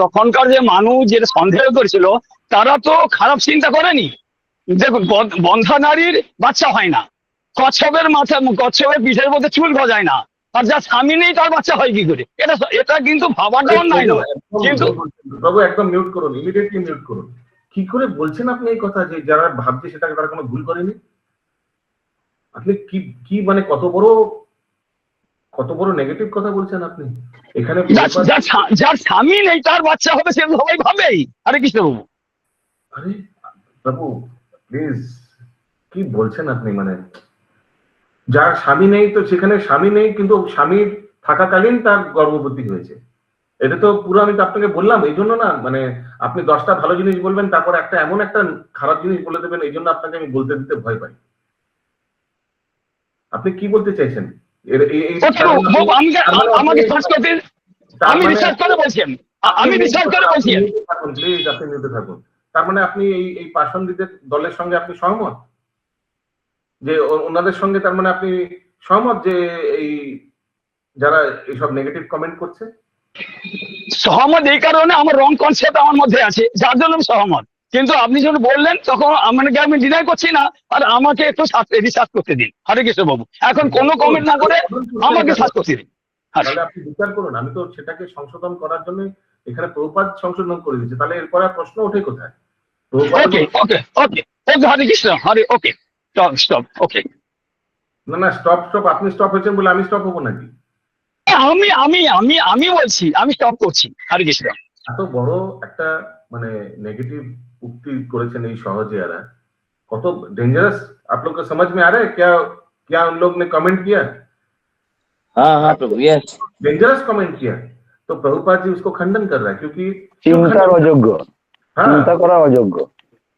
Speaker 12: তখনকার যে মানুষ যেটা সন্দেহ করেছিল, তারা তো খারাপ চিন্তা করেনি। দেখুন, বন্ধা নারীর বাচ্চা হয় না, কচ্ছপের পিঠের মধ্যে চুল গজায় না, আর যার স্বামী নেই তার বাচ্চা হয় কি করে? এটা কিন্তু ভাবাটা অন্যায় নয়। কিন্তু
Speaker 2: বাবু একদম মিউট করুন, ইমিডিয়েটলি মিউট করুন। কি করে বলছেন আপনি এই কথা, যে যারা ভাবছে সেটাকে তারা কোনো ভুল করেনি? আপনি কি মানে কত বড় নেগেটিভ কথা বলছেন আপনি এখানে।
Speaker 12: যার স্বামী নেই তার বাচ্চা হবে, সে সবাই ভাবেই। আরে কৃষ্ণ বাবু,
Speaker 2: আরে বাবু প্লিজ, কি বলছেন আপনি? মানে যার স্বামী নেই, তো সেখানে স্বামী নেই, কিন্তু স্বামী থাকাকালীন তার গর্ভবতী হয়েছে। এটা তো পুরো আমি তো আপনাকে বললাম, এই জন্য না, মানে আপনি 10টা ভালো জিনিস বলবেন, তারপর এমন একটা খারাপ জিনিস বলে দেবেন, এই জন্য আপনাকে আমি বলতে দিতে ভয় পাই। আপনি কি বলতে চাইছেন? প্লিজ আপনি নিতে থাকুন। তার মানে আপনি এই পাষণ্ডীদের দলের সঙ্গে আপনি সহমত, যে ওনাদের সঙ্গে, তার মানে আপনি সহমত যে এই যারা এইসব নেগেটিভ কমেন্ট করছে?
Speaker 12: সহমত এই কারণে আমার রং কনসেপ্ট আমার মধ্যে আছে, যার জন্য আমি সহমত। কিন্তু আপনি যখন বললেন তখন আমাকে আমি ডিনাই করছি না, আর আমাকে একটু রিসার্চ করতে দিন। হরে কৃষ্ণ বাবু, এখন কোনো কমেন্ট না করে আমাকে সার্চ করতে দিন।
Speaker 2: তাহলে আপনি বিচার করুন, আমি তো সেটাকে সংশোধন করার জন্য এখানে প্রভুপাদ সংশোধন করে দিচ্ছে, তাহলে এরপর আর প্রশ্ন ওঠে কোথায়?
Speaker 12: ওকে ওকে ওকে ওকে, হরে কৃষ্ণ, হরে, ওকে স্টপ ওকে।
Speaker 2: না স্টপ, আপনি স্টপ হয়েছেন বলে আমি স্টপ হবো নাকি?
Speaker 12: আমি আমি আমি আমি বলছি আমি স্টপ করছি। হরে কৃষ্ণ।
Speaker 2: এত বড় একটা মানে নেগেটিভ उक्ति করেছেন এই সহজে, এরা কত डेंजरस। आप लोग को समझ में आ रहा है क्या क्या उन लोग ने कमेंट किया?
Speaker 13: हाँ प्रभु, यस,
Speaker 2: डेंजरस कमेंट किया। तो प्रभुपाद जी उसको खंडन कर रहा है, क्योंकि
Speaker 3: চিন্তার অযোগ্য, চিন্তা করা অযোগ্য।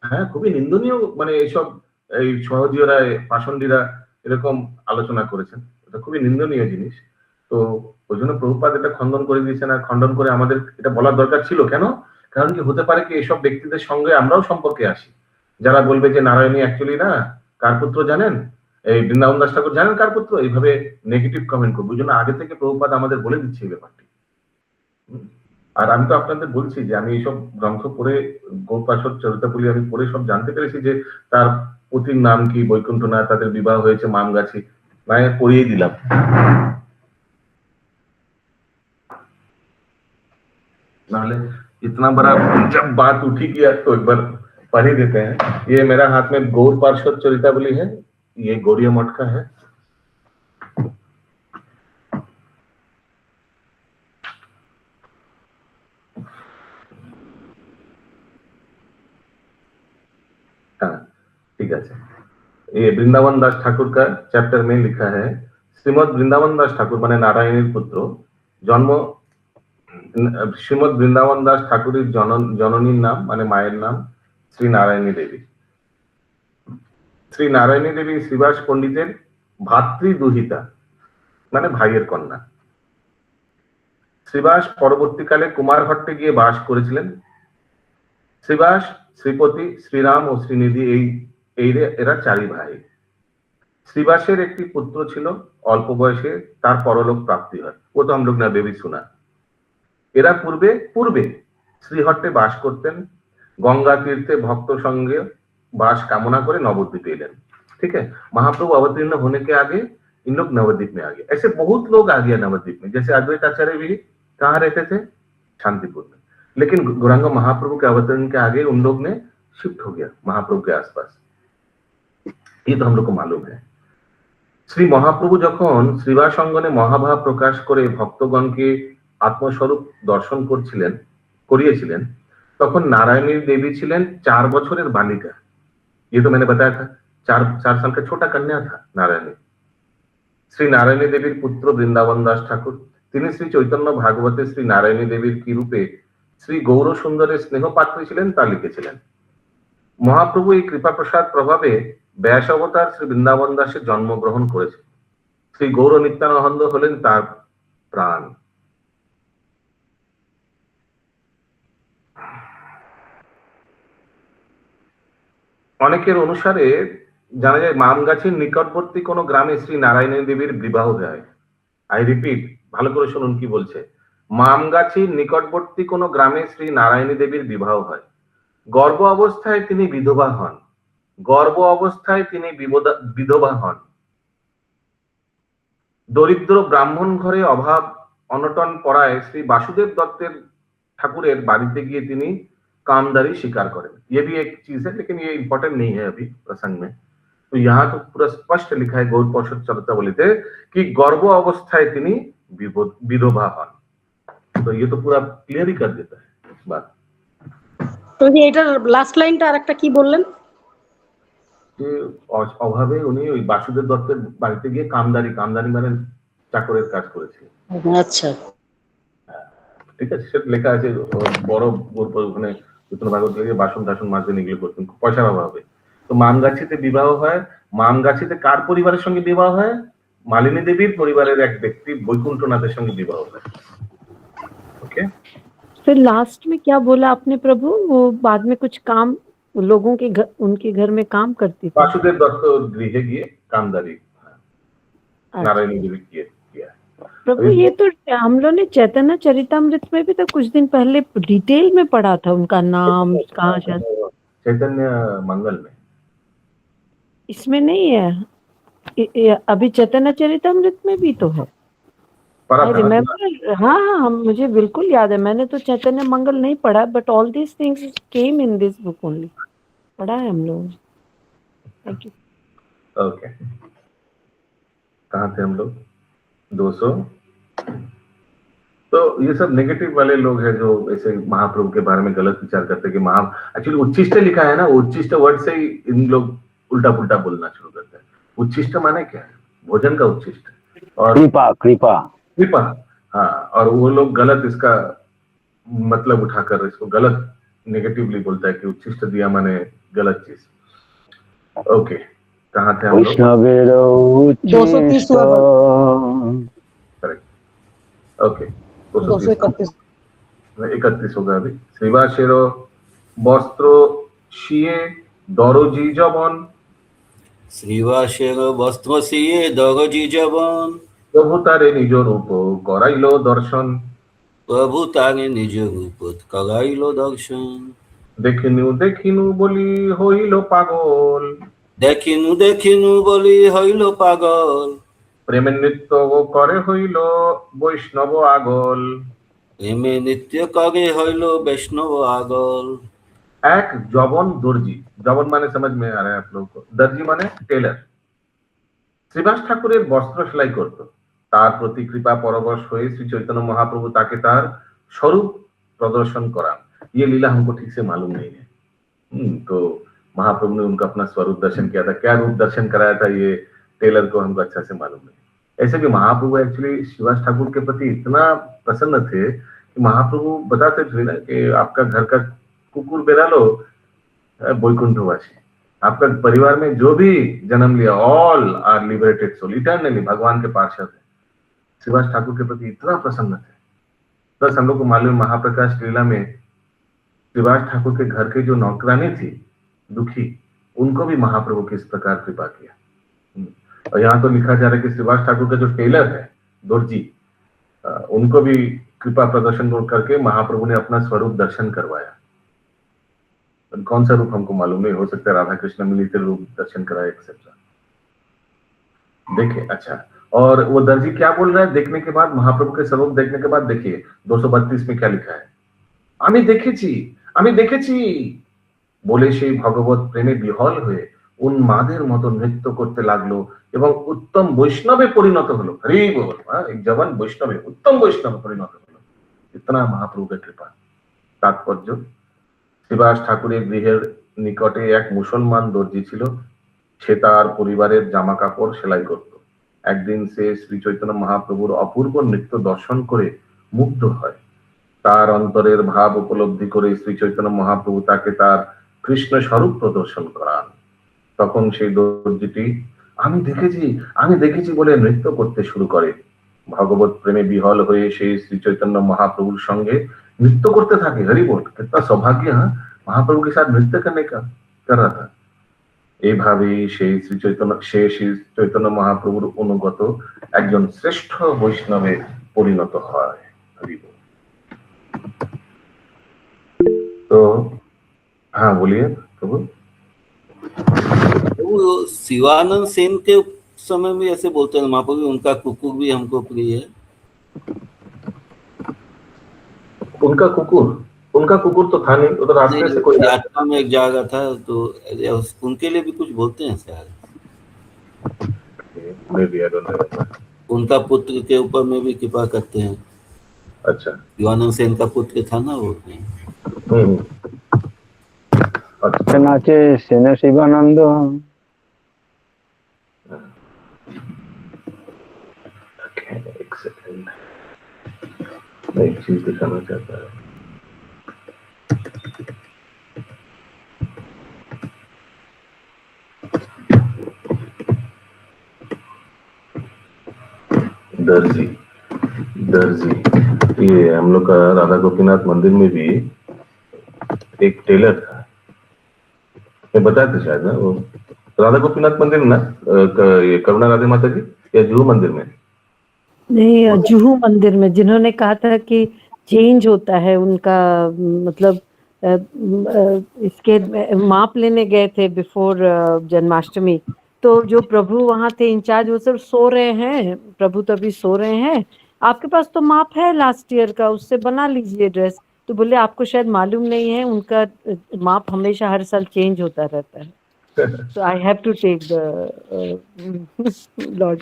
Speaker 2: হ্যাঁ, খুবই নিন্দনীয়, মানে এইসব এই সহজীয়রা পাষণ্ডীরা এরকম আলোচনা করেছেন, এটা খুবই নিন্দনীয় জিনিস। তো ওই জন্য প্রভুপাদ এটা খণ্ডন করে দিয়েছেন, আর খণ্ডন করে আমাদের এটা বলার দরকার ছিল। কেন? কারণ কি হতে পারে কি এইসব ব্যক্তিদের সঙ্গে আমরাও সম্পর্কে আসি, যারা বলবে যে নারায়ণী অ্যাকচুয়ালি না, কার পুত্র জানেন, এই বৃন্দাবন দাস ঠাকুর জানেন কার পুত্র, এইভাবে নেগেটিভ কমেন্ট করবো। ওই জন্য আগে থেকে প্রভুপাদ আমাদের বলে দিচ্ছে এই ব্যাপারটি। আর আমি তো আপনাদের বলছি যে আমি এইসব গ্রন্থ পড়ে, গৌরপার্ষদ চরিতাবলী আমি পড়ে সব জানতে পেরেছি যে তার পতির নাম কি, বৈকুণ্ঠনাথ, তাদের বিবাহ হয়েছে মামগাছি, মায়ের পড়িয়ে দিলাম। नाले इतना बड़ा जब बात उठी किया तो एक बार पढ़ ही देते हैं। ये मेरा हाथ में गौर पार्षद चरितावली है, ये गौड़िया मठ का है। हाँ ठीक है, ये वृंदावन दास ठाकुर का चैप्टर में लिखा है, श्रीमद वृंदावन दास ठाकुर माने नारायणी पुत्र, जन्म श्रीमद वृंदावन दास ठाकुर जननी नाम माने मायर नाम श्री नारायणी देवी। श्री नारायणी देवी श्रीवास पंडितेर भातृदुहिता माने भाइयेर कन्या। श्रीवास परवर्तीकाले कुमारघट्टे गिये बास करेছিলেন। श्रीवास, श्रीपति, श्रीराम और श्रीनिधि एरा चारि भाई। श्रीवासेर एकटी पुत्र छिलो, अल्प बयसे तार परलोक प्राप्ति हय, वो तो हम लोग ने बेबी सुना। এরা পূর্বে পূর্বে শ্রীহট্টে বাস করতেন, গঙ্গা তীর্থে ভক্ত संगे बास कामना करे नवद्वीप एलें। ठीक है, महाप्रभु अवतीर्ण होने के आगे इन लोग नवद्वीप में आ गए। ऐसे बहुत लोग आ गए नवद्वीप में, जैसे अद्वैत आचार्य भी कहाँ रहते थे? शांतिपुर में। लेकिन गौरांग महाप्रभु के अवतरण के आगे उन लोग ने शिफ्ट हो गया महाप्रभु के आसपास, ये तो हम लोग को मालूम है। श्री महाप्रभु जखन श्रीवास अंगने महाभाव प्रकाश करे भक्तगण के आत्मस्वरूप दर्शन करिয়েছিলেন, তখন नारायणी देवी छिलेन 4 বছরের बालिका। ये तो मैंने बताया था, 4 साल का छोटा कन्या था नारायणी। श्री नारायणी देवीर पुत्र वृंदावन दास ठाकुर, তিনি শ্রী চৈতন্য ভাগবতে শ্রী নারায়ণী দেবীর কি রূপে শ্রী গৌর সুন্দরের স্নেহ পাত্রী ছিলেন তা লিখেছিলেন। মহাপ্রভু এই কৃপা প্রসাদ প্রভাবে ব্যাস অবতার শ্রী বৃন্দাবন দাসের জন্মগ্রহণ করেছে। শ্রী গৌর নিত্যানন্দ হলেন তার প্রাণ। অনেকের অনুসারে জানা যায় মামগাছির নিকটবর্তী কোনো গ্রামে শ্রী নারায়ণী দেবীর বিবাহ হয়। আই রিপিট, ভালো করে শুনুন কি বলছে। মামগাছির নিকটবর্তী কোনো গ্রামে শ্রী নারায়ণী দেবীর বিবাহ হয়। গর্ভ অবস্থায় তিনি বিধবা হন। গর্ভ অবস্থায় তিনি বিধবা হন। দরিদ্র ব্রাহ্মণ ঘরে অভাব অনটন পড়ায় শ্রী বাসुदेव দত্তের ঠাকুরের বাড়িতে গিয়ে তিনি कामदारी स्वीकार करें। ये भी एक चीज है, लेकिन ये इंपॉर्टेंट नहीं है अभी प्रसंग में। तो यहाँ तो पूरा स्पष्ट लिखा है गौर पार्षद चरितावलीते कि गर्भ अवस्थाয় তিনি विधवा हन। तो ये तो पूरा क्लियर ही कर देता है बात।
Speaker 11: তো এটার লাস্ট লাইনটা আরেকটা কি বললেন?
Speaker 2: যে অভাবে উনি ওই বাসুদেব দত্তের বাড়িতে গিয়ে কামদারি মানে চাকরের কাজ করেছিলেন।
Speaker 11: আচ্ছা,
Speaker 2: ঠিক আছে, সেটা লেখা আছে বড় ওখানে চৈতন্য ভাগবত থেকে বাসন টাসন মাজতেন, এগুলো করতেন পয়সার অভাবে। তো মামগাছিতে বিবাহ হয়। মামগাছিতে কার পরিবারের সঙ্গে বিবাহ হয়? মালিনী দেবীর পরিবারের এক ব্যক্তি বৈকুণ্ঠনাথের সঙ্গে বিবাহ হয়। ओके,
Speaker 10: फिर लास्ट में क्या बोला आपने प्रभु? वो बाद में कुछ काम लोगों के घर, उनके घर में काम करती थी।
Speaker 2: वासुदेव दत्त गृहे गিয়ে কামদারি नारायणी देवी किया।
Speaker 10: प्रभु ये तो हम लोग ने चैतन्य चरितमृत में भी तो कुछ दिन पहले डिटेल में पढ़ा था उनका नाम कहाँ शायद
Speaker 2: चैतन्य मंगल में,
Speaker 10: इसमें नहीं है। अभी चैतन्य चरितमृत में भी तो है।
Speaker 2: पढ़ा
Speaker 10: आई
Speaker 2: था ना?
Speaker 10: रिमेम्बर, हाँ हाँ हम मुझे बिल्कुल याद है। मैंने तो चैतन्य मंगल नहीं पढ़ा, but all this things came in this book only. पढ़ा है हम लोग। Thank you.
Speaker 2: ओके, कहाँ थे हम लोग? 200। तो ये सब नेगेटिव वाले लोग हैं जो ऐसे महाप्रभु के बारे में गलत विचार करते हैं कि एक्चुअली उच्छिष्ट लिखा है ना, उच्छिष्ट वर्ड से ही इन लोग उल्टा पुल्टा बोलना शुरू करते हैं। उच्छिष्ट माने क्या है? भोजन का उच्छिष्ट और
Speaker 3: कृपा कृपा
Speaker 2: कृपा। हाँ, और वो लोग गलत इसका मतलब उठाकर इसको गलत नेगेटिवली बोलता है कि उच्छिष्ट दिया माने गलत चीज। ओके, कहाँ थे हम लोग?
Speaker 3: वैष्णवेर
Speaker 11: 230
Speaker 2: करेक्ट। ओके, 231 होगा अभी। শ্রীবাসেরও বস্ত্র শিয়ে দরজি জবন,
Speaker 4: শ্রীবাসের বস্ত্র সিয়ে দরজি জবন,
Speaker 2: প্রভু তারে নিজ রূপ করাইল দর্শন,
Speaker 4: প্রভু তারে নিজ রূপ করাইল দর্শন,
Speaker 2: দেখিনু দেখিনু বলি হইল পাগল,
Speaker 4: দেখিনু দেখিনু বলি হইল পাগল,
Speaker 2: প্রেমের নৃত্য করে হইল বৈষ্ণব আগল,
Speaker 4: প্রেমে নৃত্য করে হইল বৈষ্ণব আগল।
Speaker 2: এক জবন দর্জি, জবন মানে समझ में आ रहा है आप लोगों को? दर्जी মানে টেলার। শ্রীবাস ঠাকুরের বস্ত্র সেলাই করত। তার প্রতি কৃপা পরবশ হয়ে श्री चैतन्य महाप्रभु ताके तार स्वरूप प्रदर्शन करान। ये लीला हमको ठीक से मालूम नहीं है। तो महाप्रभु ने उनका अपना स्वरूप दर्शन किया था, क्या रूप दर्शन कराया था ये टेलर को हमको अच्छा से मालूम नहीं। ऐसे भी महाप्रभु एक्चुअली श्रीवास ठाकुर के प्रति इतना प्रसन्न थे कि महाप्रभु बताते थे ना कि आपका घर का कुकुर बेरालो वैकुंठवासी, आपका परिवार में जो भी जन्म लिया all are liberated soul eternally, भगवान के पार्षद है। श्रीवास ठाकुर के प्रति इतना प्रसन्न थे। प्लस हम लोग को मालूम महाप्रकाश लीला में श्रीवास ठाकुर के घर के जो नौकरानी थी दुखी, उनको भी महाप्रभु की इस प्रकार कृपा किया। और यहाँ तो लिखा जा रहा है कि श्रीवास ठाकुर का जो टेलर है दोरजी, उनको भी कृपा प्रदर्शन करके महाप्रभु ने अपना स्वरूप दर्शन करवाया। कौन सा रूप हमको मालूम नहीं, हो सकता है राधा कृष्ण मिलित रूप दर्शन कराया एक्सेट्रा। देखिए, अच्छा, और वो दर्जी क्या बोल रहा है देखने के बाद, महाप्रभु के स्वरूप देखने के बाद देखिए 232 में क्या लिखा है। আমি দেখেছি বলে সেই ভগবত প্রেমে বিহল হয়ে উন্মাদের মতো নৃত্য করতে লাগলো এবং উত্তম বৈষ্ণবে পরিণত হলো। হরি বল। एक जवान বৈষ্ণবে उत्तम বৈষ্ণবে পরিণত হলো। इतना महाप्रभु की कृपा। तात्पर्य, শ্রীবাস ঠাকুরের গৃহের নিকটে এক মুসলমান দর্জি ছিল। সে তার পরিবারের জামা কাপড় সেলাই করত। একদিন সে শ্রী চৈতন্য মহাপ্রভুর অপূর্ব নৃত্য দর্শন করে মুগ্ধ হয়। তার অন্তরের ভাব উপলব্ধি করে শ্রী চৈতন্য মহাপ্রভু তাকে তার কৃষ্ণ স্বরূপ প্রদর্শন করান। তখন সেই দর্জিটি আমি দেখেছি বলে নৃত্য করতে শুরু করে। भगवत प्रेमे विहल हुए श्री चैतन्य महाप्रभु संगे नृत्य करते थे। हरि बोल, कितना सौभाग्य है महाप्रभु के साथ नृत्य करने का कर रहा था। এইভাবেই সেই শ্রী চৈতন্য মহাপ্রভুর অনুগত একজন শ্রেষ্ঠ বৈষ্ণবে পরিণত হয়। हरि बोल। तो हाँ बोलिए प्रभु।
Speaker 4: वो शिवानंद सेन के समय में ऐसे बोलते हैं महाप्रभु उनका कुकुर भी हमको प्रिय है।
Speaker 2: उनका कुकुर तो था नहीं, उधर रास्ते से कोई
Speaker 4: यात्रा में एक जा रहा था तो उनके लिए भी कुछ बोलते हैं शायद। उनका पुत्र के ऊपर में भी कृपा करते हैं।
Speaker 2: अच्छा,
Speaker 4: शिवानंद सेन का पुत्र था ना वो।
Speaker 3: अच्छा, नाचे सेना शिवानंद।
Speaker 2: एक सेकंड, मैं एक चीज दिखाना चाहता हूँ। दर्जी ये हम लोग का राधा गोपीनाथ मंदिर में भी एक टेलर था, मैं बताया था शायद ना, वो राधा गोपीनाथ मंदिर ना ये करुणा राधे माता जी या जुहू मंदिर में
Speaker 10: नहीं, जुहू मंदिर में जिन्होंने कहा था कि चेंज होता है उनका, मतलब इसके माप लेने गए थे बिफोर जन्माष्टमी, तो जो प्रभु वहां थे इंचार्ज, वो सब सो रहे हैं, प्रभु तभी सो रहे हैं, आपके पास तो माप है लास्ट ईयर का, उससे बना लीजिए ड्रेस। तो बोले आपको शायद मालूम नहीं है, उनका माप हमेशा हर साल चेंज होता रहता है। So I have to take the Lord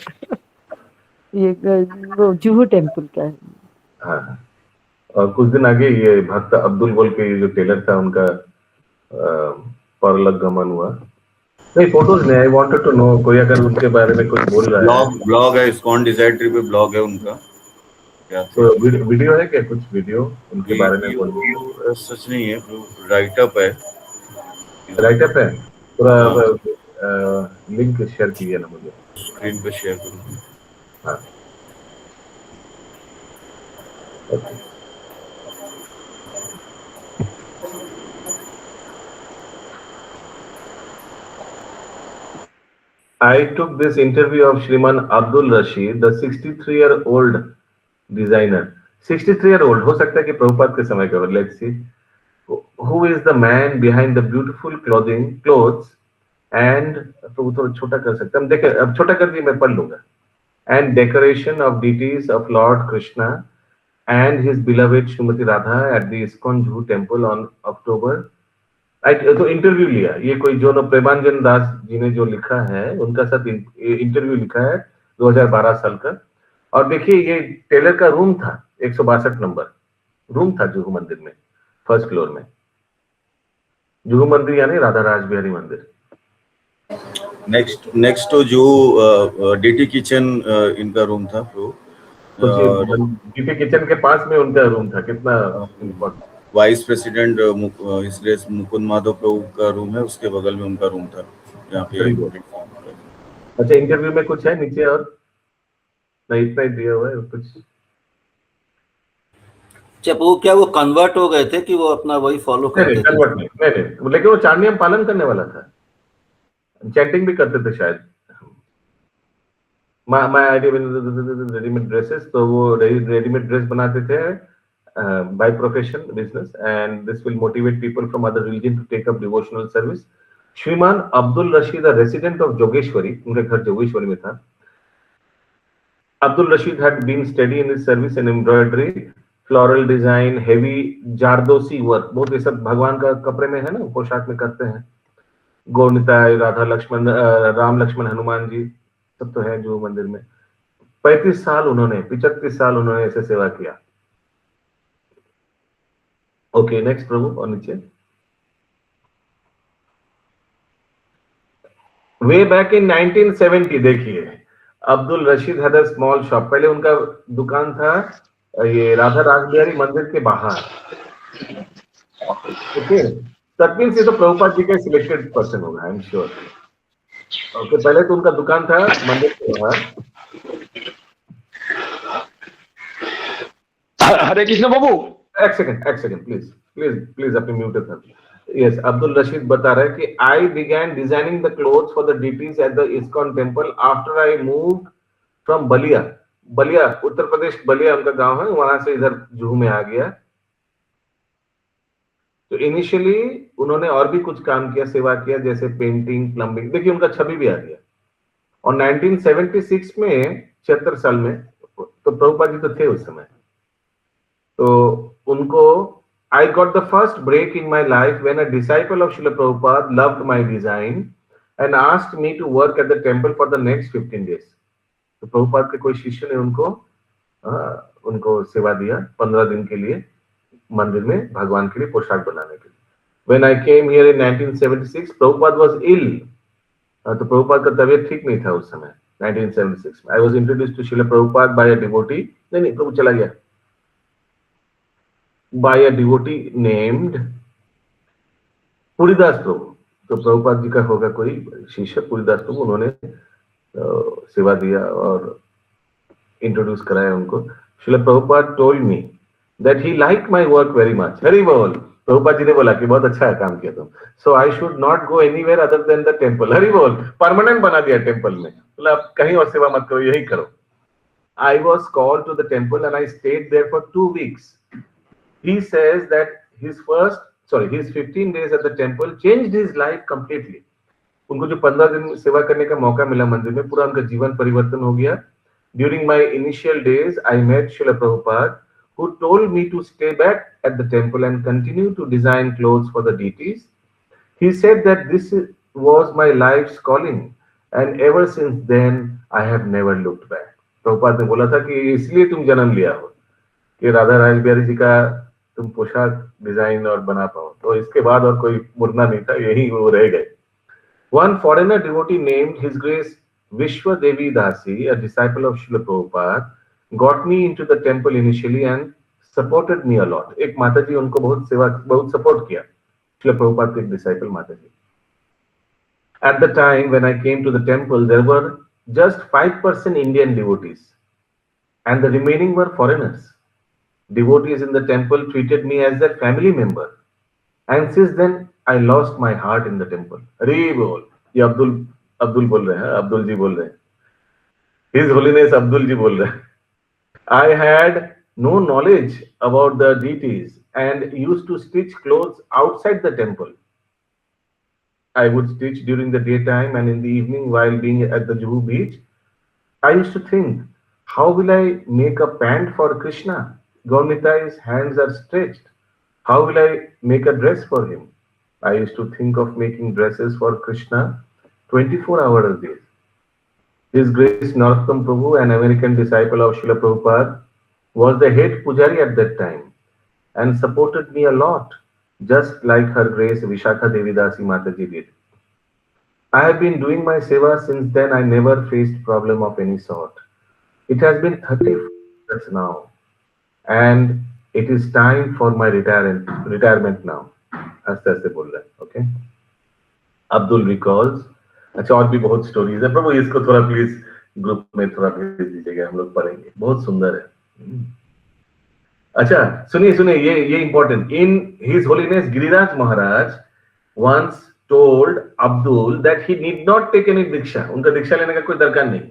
Speaker 10: ये वो जुहू टेम्पल का है।
Speaker 2: हाँ, और कुछ दिन आगे ये भक्त अब्दुल बोल के ये जो टेलर था उनका परलोक गमन हुआ। नहीं, फोटोज नहीं, आई वांटेड टू नो कोई अगर उनके बारे में कुछ बोल रहा है।
Speaker 14: ब्लॉग है, इस्कॉन डिजायर ट्री पे ब्लॉग है उनका।
Speaker 2: तो वीडियो है क्या, कुछ वीडियो उनके बारे में बोल?
Speaker 14: सच नहीं है, राइटअप है।
Speaker 2: राइटअप है पूरा, लिंक शेयर कीजिए ना मुझे,
Speaker 14: स्क्रीन पे शेयर करूंगा।
Speaker 2: हाँ, okay. I took this interview of Shriman Abdul Rashid, the 63-year-old designer. 63-year-old हो सकता है कि प्रभुपाद के समय का हो। Let's see who is the man behind the beautiful clothes and तो थोड़ा छोटा कर सकते हैं, देखें अब छोटा कर दिए, मैं पढ़ लूंगा। And decoration of deities of Lord Krishna and his beloved Srimati Radha at the ISKCON Juhu temple on October। तो इंटरव्यू लिया, ये कोई जो प्रेमांजन दास जी ने जो लिखा है उनका साथ इंटरव्यू लिखा है 2012 साल का। और देखिए ये टेलर का रूम था, 162 नंबर रूम था जुहू मंदिर में, फर्स्ट फ्लोर में। जुहू मंदिर यानी राधा राज बिहारी मंदिर।
Speaker 14: नेक्स्ट तो जो डीटी किचन इनका रूम था,
Speaker 2: डीटी किचन के पास में उनका रूम था। कितना इम्पोर्टेंट।
Speaker 14: वाइस प्रेसिडेंट इसलिए मुकुंद माधव प्रभु का रूम है, उसके बगल में उनका रूम था यहाँ पे।
Speaker 2: अच्छा, इंटरव्यू में कुछ है नीचे और नहीं, इतना ही दिया हुआ है कुछ?
Speaker 4: जब वो क्या वो कन्वर्ट हो गए थे कि वो अपना वही फॉलो करते थे?
Speaker 2: कन्वर्ट नहीं, लेकिन वो चार नियम पालन करने वाला था, चैंटिंग भी करते थे शायद। माय रेडीमेड ड्रेसेस, तो वो रेडीमेड ड्रेस बनाते थे by profession business, and this will motivate people from other religion to take up devotional service. Shriman Abdul Rashid, a resident of Jogeshwari, उनका घर जोगेश्वरी में था। Abdul Rashid had been steady in his service in embroidery, floral design, heavy zardozi work, बहुत ये सब भगवान का कपड़े में है ना, पोशाक में करते हैं। गौनिताय, राधा लक्ष्मण, राम लक्ष्मण हनुमान जी सब तो है जो मंदिर में। 35 साल उन्होंने, 35 साल उन्होंने ऐसे सेवा किया। ओके, नेक्स्ट प्रभु, और नीचे। वे बैक इन 1970, देखिए Abdul Rashid had a small shop. पहले उनका दुकान था ये राधा रासबिहारी मंदिर के बाहर। ओके, दैट मींस ये तो प्रभुपाद जी का सिलेक्टेड पर्सन होगा, आई एम श्योर। ओके, पहले तो उनका दुकान था मंदिर के बाहर।
Speaker 12: हरे कृष्ण बाबू,
Speaker 2: एक सेकंड प्लीज अपने म्यूट कर। यस, अब्दुल रशीद बता रहा है कि I began designing the clothes for the deities at the ISKCON temple after I move from Ballia. Ballia Uttar Pradesh, Ballia उनका गांव है, वहां से इधर जुहू में आ गया। तो इनिशियली उन्होंने और भी कुछ काम किया, सेवा किया, जैसे पेंटिंग, प्लम्बिंग। देखिए उनका छवि भी आ गया। और 1976 में, 76 साल में, तो प्रभुपाद जी तो थे उस समय, तो उनको I got the first break in my life when a disciple of Srila Prabhupada loved my design and asked me to work at the temple for the next 15 days. तो प्रभुपाद के कोई शिष्य ने उनको सेवा दिया 15 दिन के लिए मंदिर में भगवान के लिए पोशाक बनाने के लिए। When I came here in 1976, Prabhupada was ill. तो प्रभुपाद का तबीयत ठीक नहीं था उस समय 1976 में। I was introduced to Srila Prabhupada by a devotee। नहीं, प्रभु चला गया। by a devotee named पुरीदास प्रभु। तो प्रभुपाद जी का होगा कोई शिष्य पुरीदास प्रभु, उन्होंने सेवा दिया और इंट्रोड्यूस कराया उनको। Srila Prabhupada told me that he like my work very much. Hari बोल। प्रभुपाद जी ने बोला कि बहुत अच्छा काम किया तुम, so I should not go anywhere other than the temple. हरि बोल। परमानेंट बना दिया टेम्पल में, मतलब कहीं और सेवा मत करो, यही करो। I was called to the temple and I stayed there for 2 weeks. He says that his 15 days at the temple changed his life completely. उनको जो 15 दिन सेवा करने का मौका मिला मंदिर में, पूरा उनका जीवन परिवर्तन हो गया. During my initial days, I met Srila Prabhupada, who told me to stay back at the temple and continue to design clothes for the deities. He said that this was my life's calling, and ever since then, I have never looked back. Prabhupada ने बोला था कि इसलिए तुम जन्म लिया हो कि राधा राज बिहारी जी का तुम पोशाक डिजाइन और बना पाओ. तो इसके बाद और कोई मुड़ना नहीं था, यही वो रह गए. One foreigner devotee named His Grace Vishwa Devi Dasi, a disciple of Srila Prabhupada, got me into the temple initially and supported me a lot. एक माता जी उनको बहुत सपोर्ट किया. Srila Prabhupada के एक disciple माता जी. At the time when I came to the temple, there were just 5% Indian devotees, and the remaining were foreigners. Devotees in the temple treated me as their family member, and since then I lost my heart in the temple. हरी बोल. ये अब्दुल बोल रहे हैं, अब्दुल जी बोल रहे हैं. His Holiness Abdul जी बोल रहे हैं. I had no knowledge about the deities and used to stitch clothes outside the temple. I would stitch during the daytime and in the evening while being at the Juhu beach. I used to think, how will I make a pant for Krishna? Gaurnitai's hands are stretched. How will I make a dress for him? I used to think of making dresses for Krishna 24 hours a day. His Grace Narottam Prabhu, an American disciple of Srila Prabhupada, was the head pujari at that time and supported me a lot, just like Her Grace Vishakha Devi Dasi Mataji did. I have been doing my seva since then. I never faced problem of any sort. It has been 30 years now, and it is time for my retirement now. आस्ते आस्ते बोल रहा है. Okay. Abdul recalls. अच्छा, और भी बहुत stories है. प्रभु इसको थोड़ा प्लीज ग्रुप में थोड़ा भेज दीजिएगा, हम लोग पढ़ेंगे. बहुत सुंदर है. अच्छा, सुनिए ये important. In his holiness Giriraj Maharaj once told Abdul that he need not take any दीक्षा. उनका दीक्षा लेने का कोई दरकार नहीं.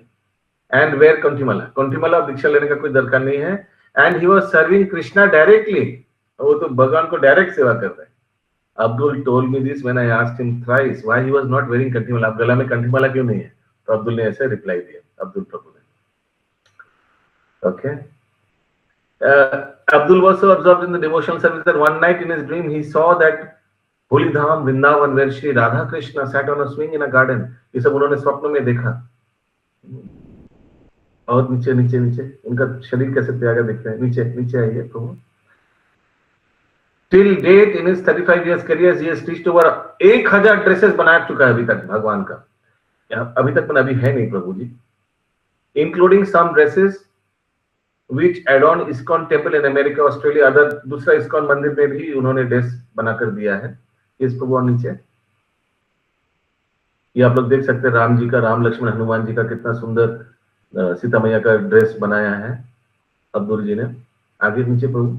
Speaker 2: And wear कंठीमाला दीक्षा लेने का कोई दरकार नहीं है. And he was serving Krishna directly. वो तो भगवान को डायरेक्ट सेवा कर रहे हैं. Abdul told me this when I asked him thrice why he was not wearing कंठीमाला. आप गला में कंठीमाला क्यों नहीं है? तो अब्दुल ने ऐसे रिप्लाई दिया, अब्दुल प्रभु ने. Okay. Abdul was so absorbed in the devotional service that one night in his dream he saw that holy dham Vrindavan where Shri Radha Krishna sat on a swing in a garden. ये सब उन्होंने स्वप्न में देखा. और नीचे उनका शरीर कैसे त्यागा दिखता है. नीचे आइए प्रभु. Till date in his 35 years career he has stitched over 1000 dresses बना चुका है अभी तक भगवान का. अभी तक अभी है नहीं प्रभु जी. Including some dresses which adorn ISKCON temple in America, Australia, दूसरा ISKCON मंदिर में भी उन्होंने ड्रेस बनाकर दिया है. इस प्रभु और नीचे ये आप लोग देख सकते हैं राम जी का, राम लक्ष्मण हनुमान जी का कितना सुंदर सीता मैया का ड्रेस बनाया है अब्दुल जी ने. आगे नीचे प्रभु.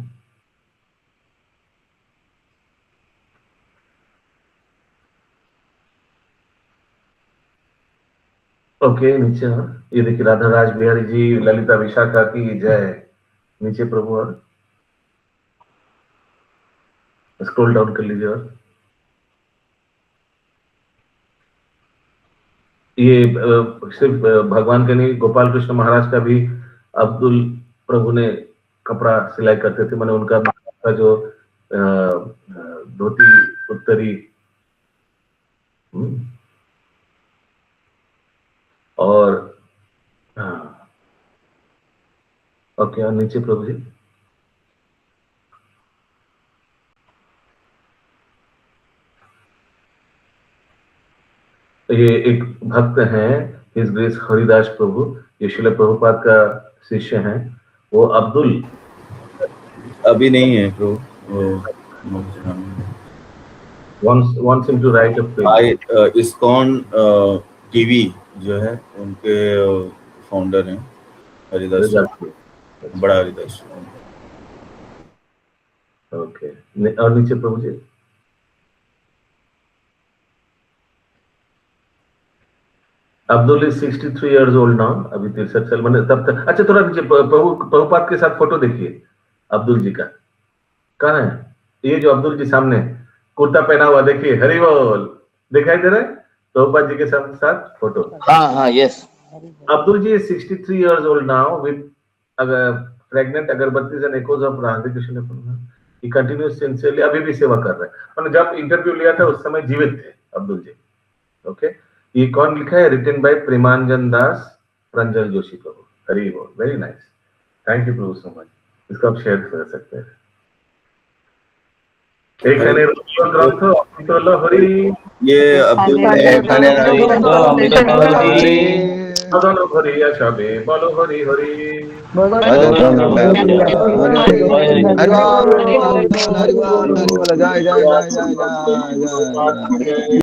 Speaker 2: ओके, नीचे. ये देखिए राधा राज बिहारी जी, ललिता विशाखा की जय. नीचे प्रभु और स्क्रॉल डाउन कर लीजिए. और ये सिर्फ भगवान के नहीं, गोपाल कृष्ण महाराज का भी अब्दुल प्रभु ने कपड़ा सिलाई करते थे. मैंने उनका जो धोती उत्तरी और ओके. और नीचे प्रभु जी. ये एक भक्त हैं हिज ग्रेस हरिदास प्रभु, ये श्रील प्रभुपाद का शिष्य हैं. वो अब्दुल
Speaker 14: अभी नहीं है प्रभु.
Speaker 2: wants him to write a page.
Speaker 14: ISKCON TV जो है उनके फाउंडर हैं हरिदास, बड़ा हरिदास.
Speaker 2: ओके. और नीचे प्रभु जी. Abdul is 63 years old now, अभी 63 साल मैंने तब तक। अच्छा थोड़ा नीचे प्रभुपाद के साथ फोटो देखिए अब्दुल जी का, कहाँ है ये जो अब्दुल जी सामने कुर्ता पहना हुआ, देखिए हरि बोल, दिखाई दे रहा है प्रभुपाद जी के साथ फोटो।
Speaker 13: हाँ yes.
Speaker 2: Abdul ji is 63 years old now with pregnant agarbattis and echoes of Radhe Krishna. He continues sincerely, अभी भी सेवा कर रहे हैं। मैंने जब इंटरव्यू लिया था उस समय जीवित थे अब्दुल जी। ओके, ये कौन लिखा है? रिटन बाय प्रेमांजन दास, प्रंजल जोशी प्रभु। हरि बोल, very nice, thank you Prabhu so much. इसको आप शेयर कर सकते हैं। एखाने ग्रंथ अमृतोल हरि,
Speaker 14: ये अब्दुल
Speaker 2: भजन हरि आशाबे बोलो हरि हरि।
Speaker 6: जय जय जय जय जय जय।